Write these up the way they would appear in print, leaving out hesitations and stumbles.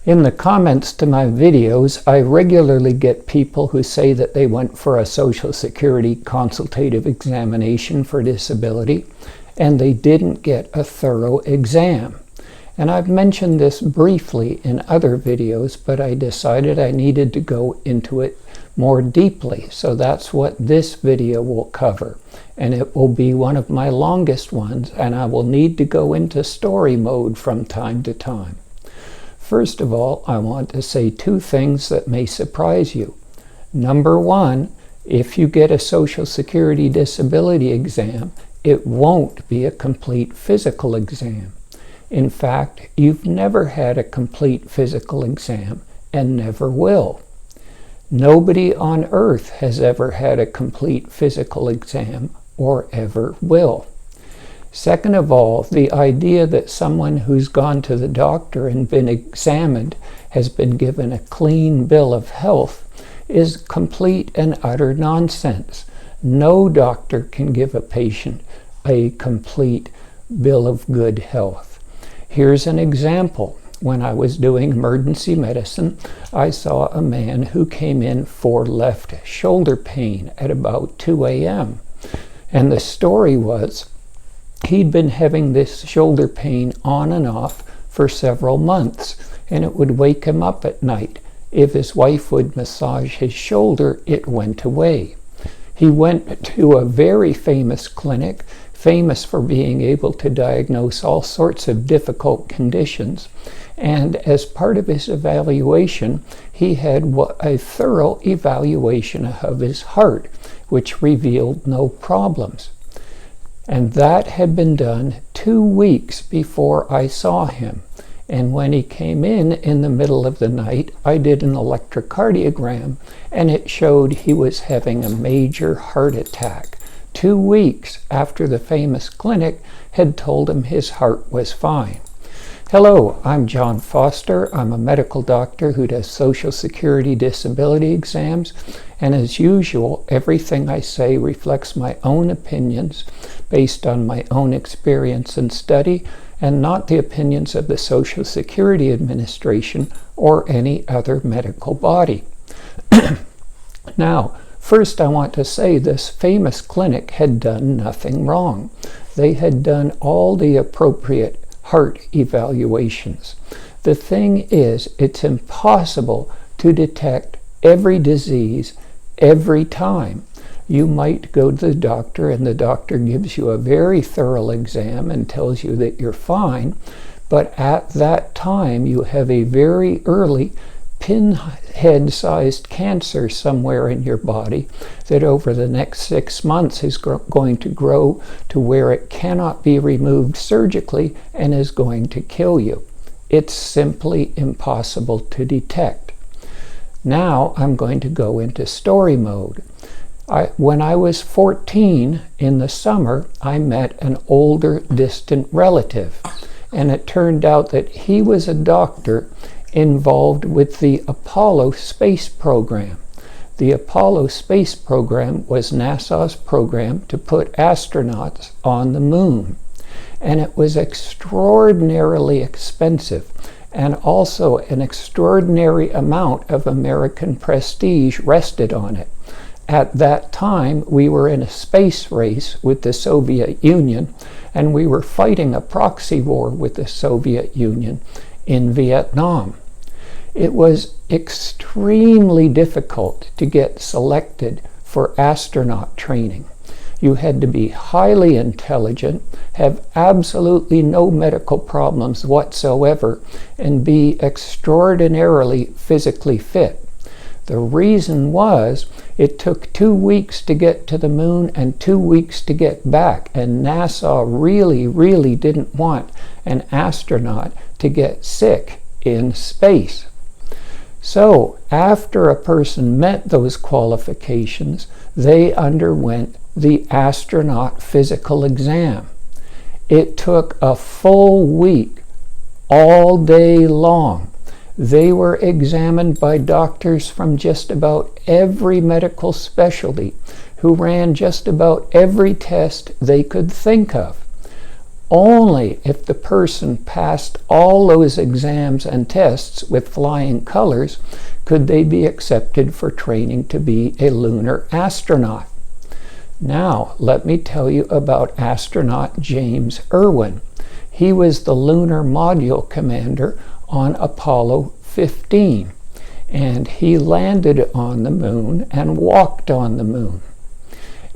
In the comments to my videos, I regularly get people who say that they went for a Social Security consultative examination for disability and they didn't get a thorough exam. And I've mentioned this briefly in other videos, but I decided I needed to go into it more deeply. So that's what this video will cover. And it will be one of my longest ones, and I will need to go into story mode from time to time. First of all, I want to say two things that may surprise you. Number one, if you get a Social Security disability exam, it won't be a complete physical exam. In fact, you've never had a complete physical exam and never will. Nobody on earth has ever had a complete physical exam or ever will. Second of all, the idea that someone who's gone to the doctor and been examined has been given a clean bill of health is complete and utter nonsense. No doctor can give a patient a complete bill of good health. Here's an example. When I was doing emergency medicine, I saw a man who came in for left shoulder pain at about 2 a.m. And the story was, he'd been having this shoulder pain on and off for several months, and it would wake him up at night. If his wife would massage his shoulder, it went away. He went to a very famous clinic, famous for being able to diagnose all sorts of difficult conditions, and as part of his evaluation, he had a thorough evaluation of his heart, which revealed no problems. And that had been done 2 weeks before I saw him. And when he came in the middle of the night, I did an electrocardiogram, and it showed he was having a major heart attack 2 weeks after the famous clinic had told him his heart was fine. Hello, I'm John Foster. I'm a medical doctor who does Social Security disability exams, and as usual, everything I say reflects my own opinions based on my own experience and study, and not the opinions of the Social Security Administration or any other medical body. Now, first I want to say this famous clinic had done nothing wrong. They had done all the appropriate heart evaluations. The thing is, it's impossible to detect every disease every time. You might go to the doctor and the doctor gives you a very thorough exam and tells you that you're fine, but at that time you have a very early pinhead-sized cancer somewhere in your body that over the next 6 months is going to grow to where it cannot be removed surgically and is going to kill you. It's simply impossible to detect. Now I'm going to go into story mode. When I was 14 in the summer, I met an older distant relative, and it turned out that he was a doctor involved with the Apollo space program. The Apollo space program was NASA's program to put astronauts on the moon. And it was extraordinarily expensive, and also an extraordinary amount of American prestige rested on it. At that time, we were in a space race with the Soviet Union, and we were fighting a proxy war with the Soviet Union in Vietnam. It was extremely difficult to get selected for astronaut training. You had to be highly intelligent, have absolutely no medical problems whatsoever, and be extraordinarily physically fit. The reason was it took 2 weeks to get to the moon and 2 weeks to get back, and NASA really didn't want an astronaut to get sick in space. So after a person met those qualifications, they underwent the astronaut physical exam. It took a full week, all day long. They were examined by doctors from just about every medical specialty who ran just about every test they could think of. Only if the person passed all those exams and tests with flying colors could they be accepted for training to be a lunar astronaut. Now, let me tell you about astronaut James Irwin. He was the lunar module commander on Apollo 15, and he landed on the moon and walked on the moon.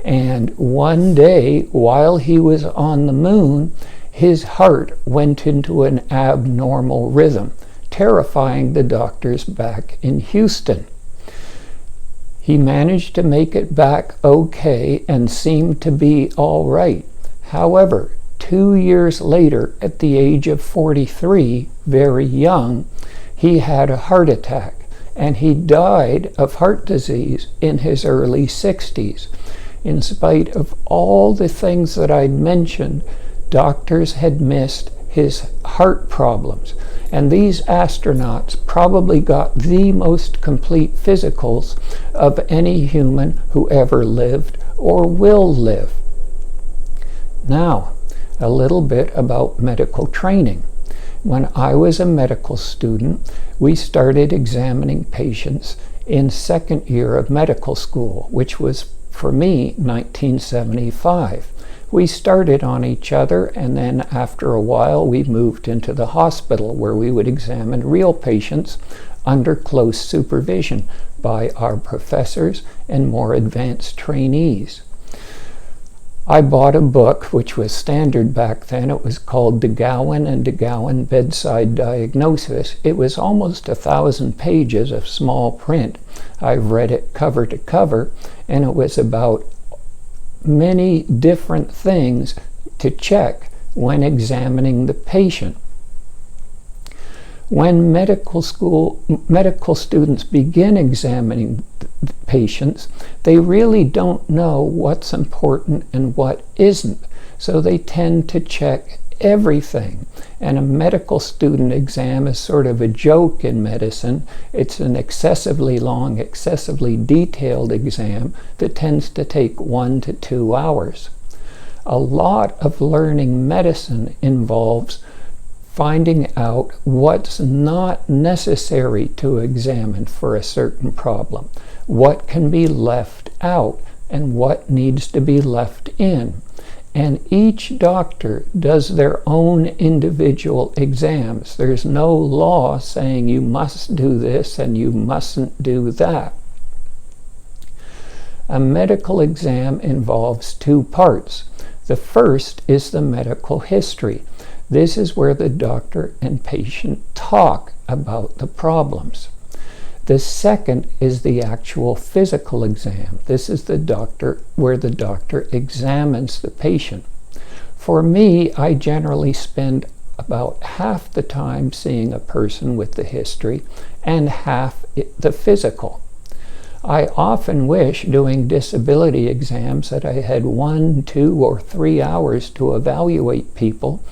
And one day, while he was on the moon, his heart went into an abnormal rhythm, terrifying the doctors back in Houston. He managed to make it back okay and seemed to be all right. However, 2 years later, at the age of 43, very young, he had a heart attack, and he died of heart disease in his early 60s. In spite of all the things that I'd mentioned, doctors had missed his heart problems. And these astronauts probably got the most complete physicals of any human who ever lived or will live. Now, a little bit about medical training. When I was a medical student, we started examining patients in second year of medical school, which was, for me, 1975. We started on each other, and then after a while we moved into the hospital where we would examine real patients under close supervision by our professors and more advanced trainees. I bought a book which was standard back then. It was called DeGowan and DeGowan Bedside Diagnosis. It was almost 1,000 pages of small print. I read it cover to cover, and it was about many different things to check when examining the patient. When medical students begin examining patients, they really don't know what's important and what isn't. So they tend to check everything. And a medical student exam is sort of a joke in medicine. It's an excessively long, excessively detailed exam that tends to take 1 to 2 hours. A lot of learning medicine involves finding out what's not necessary to examine for a certain problem, what can be left out, and what needs to be left in. And each doctor does their own individual exams. There's no law saying you must do this and you mustn't do that. A medical exam involves 2 parts. The first is the medical history. This is where the doctor and patient talk about the problems. The second is the actual physical exam. This is where the doctor examines the patient. For me, I generally spend about half the time seeing a person with the history and half the physical. I often wish doing disability exams that I had 1, 2, or 3 hours to evaluate people,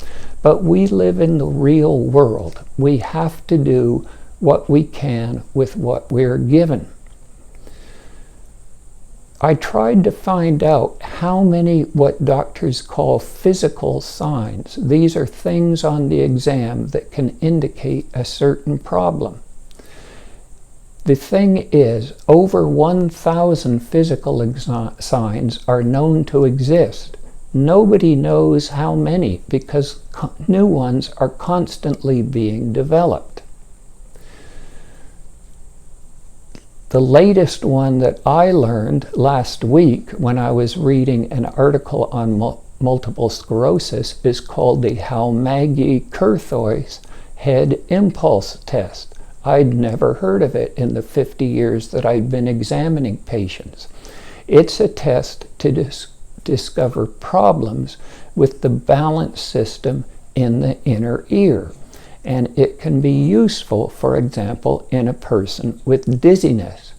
but we live in the real world. We have to do what we can with what we're given. I tried to find out how many what doctors call physical signs. These are things on the exam that can indicate a certain problem. The thing is, over 1,000 physical signs are known to exist. Nobody knows how many because new ones are constantly being developed. The latest one that I learned last week when I was reading an article on multiple sclerosis is called the Halmagyi-Curthoys head impulse test. I'd never heard of it in the 50 years that I'd been examining patients. It's a test to discover problems with the balance system in the inner ear. And it can be useful, for example, in a person with dizziness.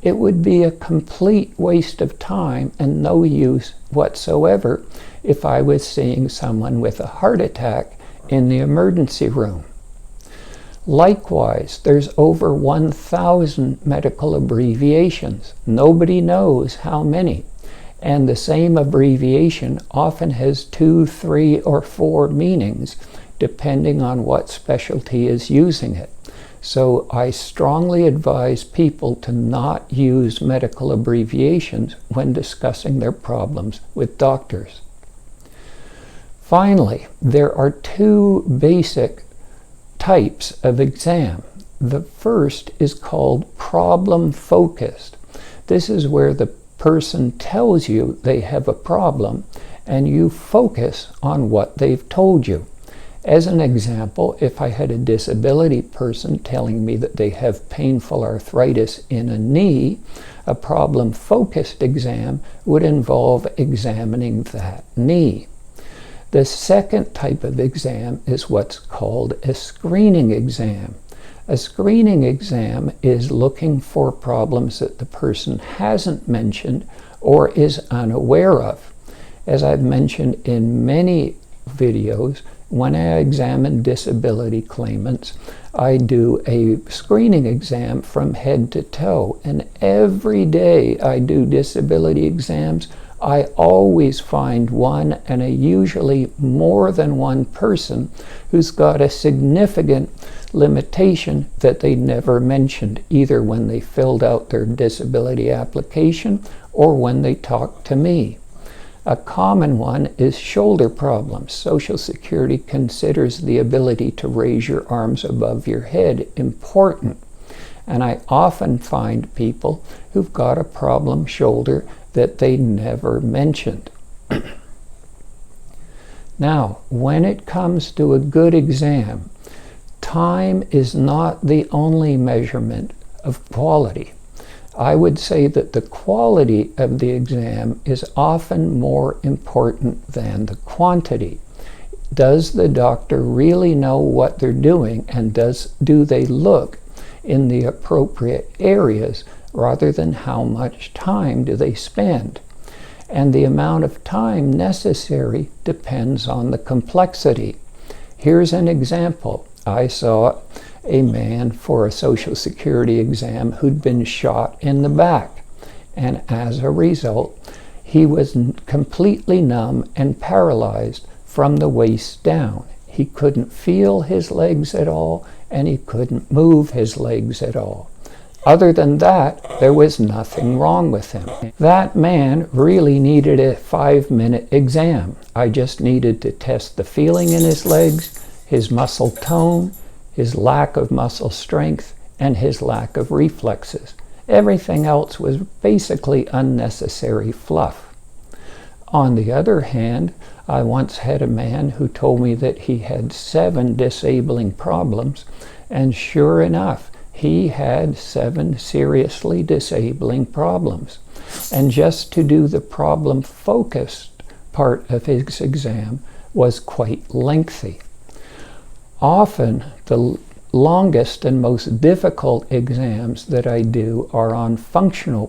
It would be a complete waste of time and no use whatsoever if I was seeing someone with a heart attack in the emergency room. Likewise, there's over 1,000 medical abbreviations. Nobody knows how many. And the same abbreviation often has 2, 3, or 4 meanings, depending on what specialty is using it. So I strongly advise people to not use medical abbreviations when discussing their problems with doctors. Finally, there are 2 basic types of exam. The first is called problem-focused. This is where the person tells you they have a problem and you focus on what they've told you. As an example, if I had a disability person telling me that they have painful arthritis in a knee, a problem-focused exam would involve examining that knee. The second type of exam is what's called a screening exam. A screening exam is looking for problems that the person hasn't mentioned or is unaware of. As I've mentioned in many videos, when I examine disability claimants, I do a screening exam from head to toe. And every day I do disability exams, I always find one, and usually more than one person, who's got a significant limitation that they never mentioned, either when they filled out their disability application or when they talked to me. A common one is shoulder problems. Social Security considers the ability to raise your arms above your head important. And I often find people who've got a problem shoulder that they never mentioned. Now, when it comes to a good exam, time is not the only measurement of quality. I would say that the quality of the exam is often more important than the quantity. Does the doctor really know what they're doing, and do they look in the appropriate areas rather than how much time do they spend? And the amount of time necessary depends on the complexity. Here's an example. I saw a man for a Social Security exam who'd been shot in the back, and as a result he was completely numb and paralyzed from the waist down. He couldn't feel his legs at all, and he couldn't move his legs at all. Other than that, there was nothing wrong with him. That man really needed a 5-minute exam. I just needed to test the feeling in his legs, his muscle tone, his lack of muscle strength, and his lack of reflexes. Everything else was basically unnecessary fluff. On the other hand, I once had a man who told me that he had 7 disabling problems, and sure enough, he had 7 seriously disabling problems. And just to do the problem-focused part of his exam was quite lengthy. Often, the longest and most difficult exams that I do are on functional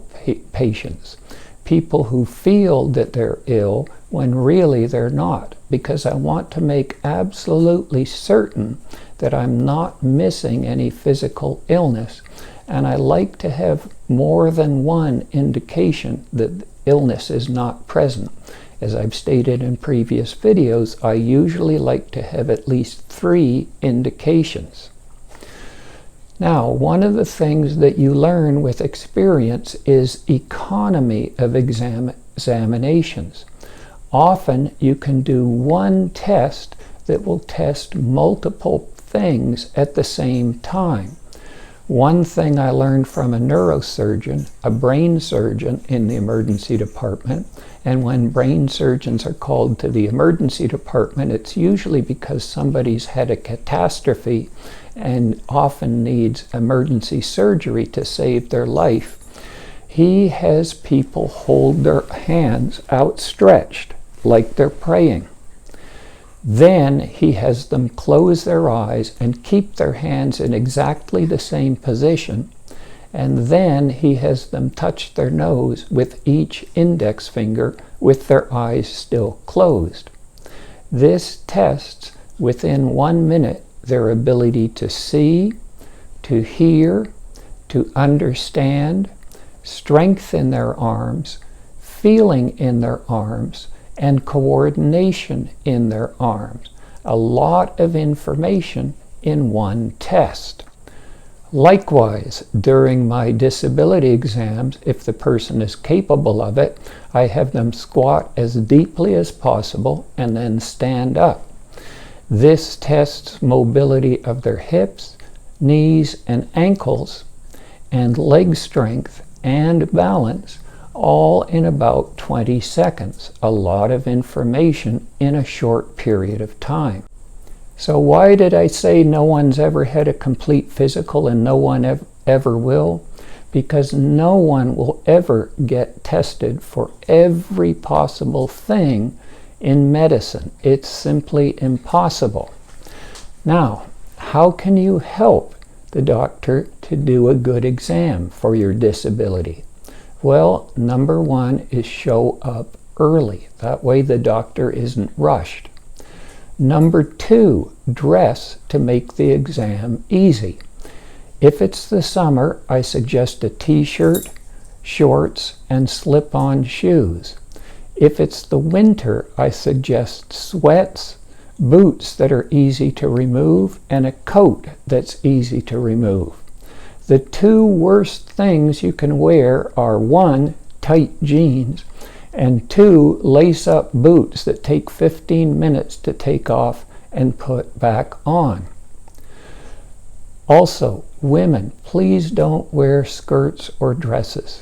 patients, people who feel that they're ill when really they're not, because I want to make absolutely certain that I'm not missing any physical illness, and I like to have more than one indication that illness is not present. As I've stated in previous videos, I usually like to have at least 3 indications. Now, one of the things that you learn with experience is economy of examinations. Often you can do one test that will test multiple things at the same time. One thing I learned from a neurosurgeon, a brain surgeon in the emergency department, and when brain surgeons are called to the emergency department, it's usually because somebody's had a catastrophe and often needs emergency surgery to save their life. He has people hold their hands outstretched like they're praying. Then he has them close their eyes and keep their hands in exactly the same position, and then he has them touch their nose with each index finger with their eyes still closed. This tests within 1 minute their ability to see, to hear, to understand, strength in their arms, feeling in their arms, and coordination in their arms. A lot of information in one test. Likewise, during my disability exams, if the person is capable of it, I have them squat as deeply as possible and then stand up. This tests mobility of their hips, knees, and ankles, and leg strength and balance, all in about 20 seconds. A lot of information in a short period of time. So why did I say no one's ever had a complete physical and no one ever will? Because no one will ever get tested for every possible thing in medicine. It's simply impossible. Now, how can you help the doctor to do a good exam for your disability? Well, number one is show up early. That way the doctor isn't rushed. Number two, dress to make the exam easy. If it's the summer, I suggest a t-shirt, shorts, and slip-on shoes. If it's the winter, I suggest sweats, boots that are easy to remove, and a coat that's easy to remove. The two worst things you can wear are 1, tight jeans, and 2, lace-up boots that take 15 minutes to take off and put back on. Also, women, please don't wear skirts or dresses.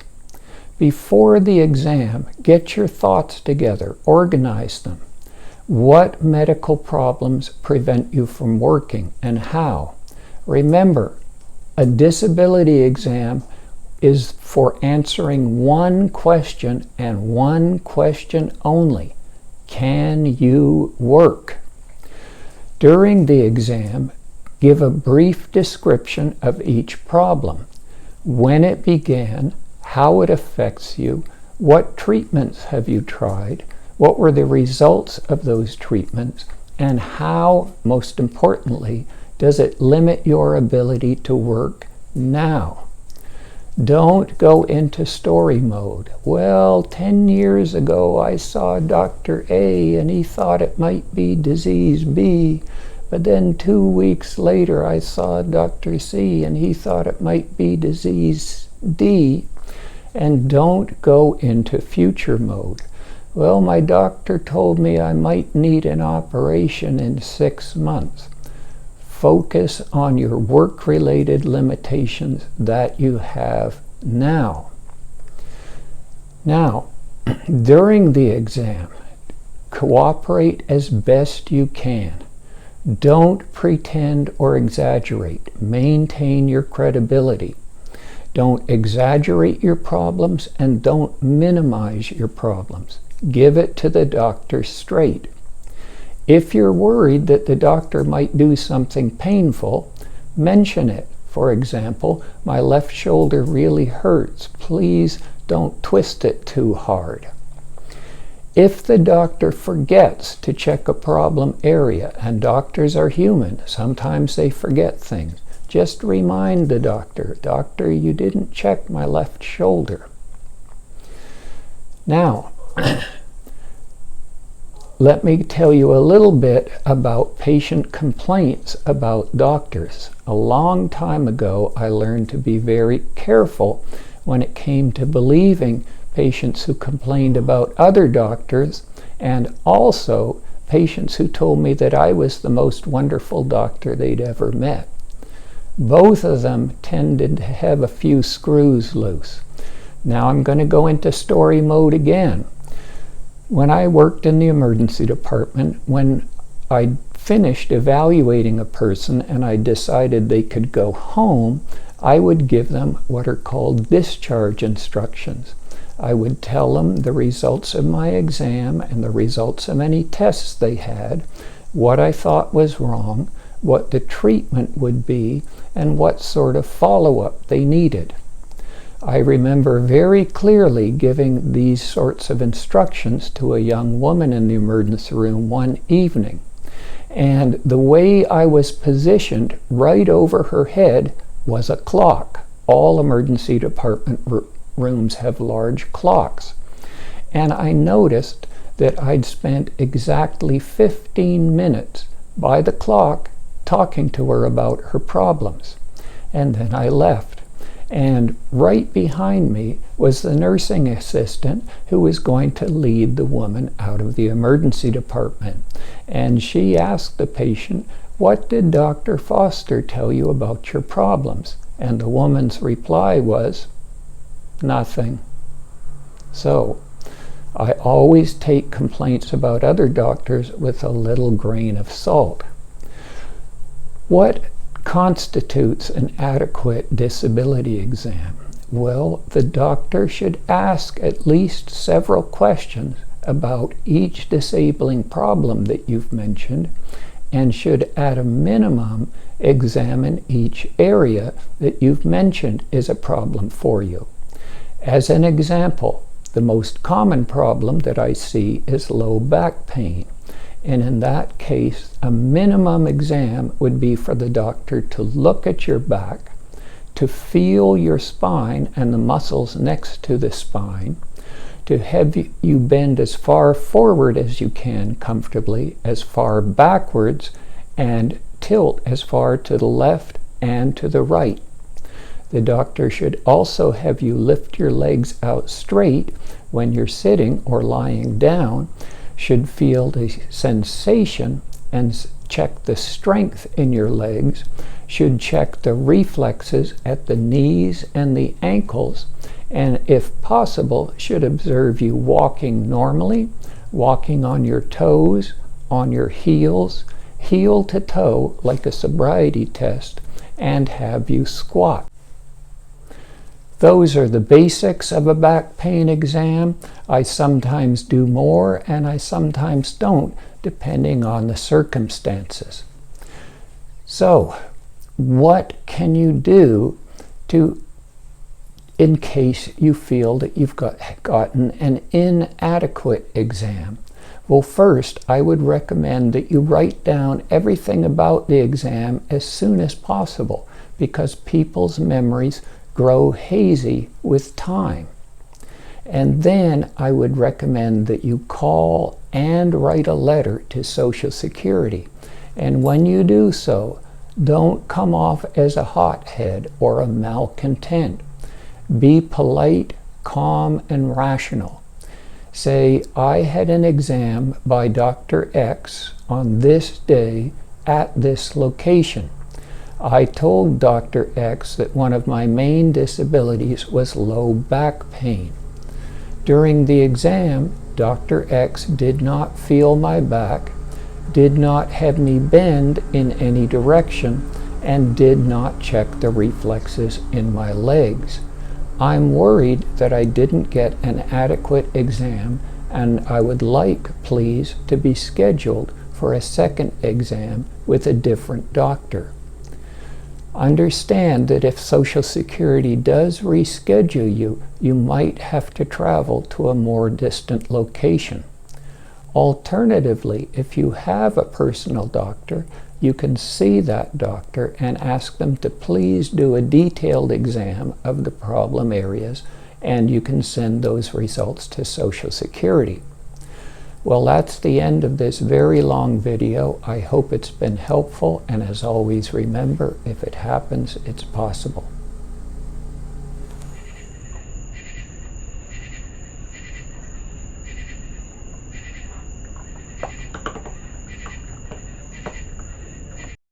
Before the exam, get your thoughts together, organize them. What medical problems prevent you from working and how? Remember, a disability exam is for answering one question and one question only. Can you work? During the exam, give a brief description of each problem, when it began, how it affects you, what treatments have you tried, what were the results of those treatments, and how, most importantly, does it limit your ability to work now? Don't go into story mode. Well, 10 years ago I saw Dr. A and he thought it might be disease B, but then 2 weeks later I saw Dr. C and he thought it might be disease D. And don't go into future mode. Well, my doctor told me I might need an operation in 6 months. Focus on your work-related limitations that you have now. Now, during the exam, cooperate as best you can. Don't pretend or exaggerate. Maintain your credibility. Don't exaggerate your problems and don't minimize your problems. Give it to the doctor straight. If you're worried that the doctor might do something painful, mention it. For example, my left shoulder really hurts. Please don't twist it too hard. If the doctor forgets to check a problem area, and doctors are human, sometimes they forget things, just remind the doctor, "Doctor, you didn't check my left shoulder." Now, let me tell you a little bit about patient complaints about doctors. A long time ago, I learned to be very careful when it came to believing patients who complained about other doctors, and also patients who told me that I was the most wonderful doctor they'd ever met. Both of them tended to have a few screws loose. Now I'm going to go into story mode again. When I worked in the emergency department, when I finished evaluating a person and I decided they could go home, I would give them what are called discharge instructions. I would tell them the results of my exam and the results of any tests they had, what I thought was wrong, what the treatment would be, and what sort of follow-up they needed. I remember very clearly giving these sorts of instructions to a young woman in the emergency room one evening. And the way I was positioned right over her head was a clock. All emergency department rooms have large clocks. and I noticed that I'd spent exactly 15 minutes by the clock talking to her about her problems. And then I left. And right behind me was the nursing assistant who was going to lead the woman out of the emergency department. And she asked the patient, "What did Dr. Foster tell you about your problems?" And the woman's reply was, "Nothing." So, I always take complaints about other doctors with a little grain of salt. What constitutes an adequate disability exam? Well, the doctor should ask at least several questions about each disabling problem that you've mentioned, and should at a minimum examine each area that you've mentioned is a problem for you. As an example, the most common problem that I see is low back pain. And in that case, a minimum exam would be for the doctor to look at your back, to feel your spine and the muscles next to the spine, to have you bend as far forward as you can comfortably, as far backwards, and tilt as far to the left and to the right. The doctor should also have you lift your legs out straight when you're sitting or lying down, should feel the sensation and check the strength in your legs, should check the reflexes at the knees and the ankles, and if possible, should observe you walking normally, walking on your toes, on your heels, heel to toe like a sobriety test, and have you squat. Those are the basics of a back pain exam. I sometimes do more and I sometimes don't, depending on the circumstances. So, what can you do in case you feel that you've gotten an inadequate exam? Well, first, I would recommend that you write down everything about the exam as soon as possible, because people's memories grow hazy with time. And then I would recommend that you call and write a letter to Social Security. And when you do so, don't come off as a hothead or a malcontent. Be polite, calm, and rational. Say, "I had an exam by Dr. X on this day at this location. I told Dr. X that one of my main disabilities was low back pain. During the exam, Dr. X did not feel my back, did not have me bend in any direction, and did not check the reflexes in my legs. I'm worried that I didn't get an adequate exam, and I would like, please, to be scheduled for a second exam with a different doctor." Understand that if Social Security does reschedule you, you might have to travel to a more distant location. Alternatively, if you have a personal doctor, you can see that doctor and ask them to please do a detailed exam of the problem areas, and you can send those results to Social Security. Well, that's the end of this very long video. I hope it's been helpful, and as always, remember, if it happens, it's possible.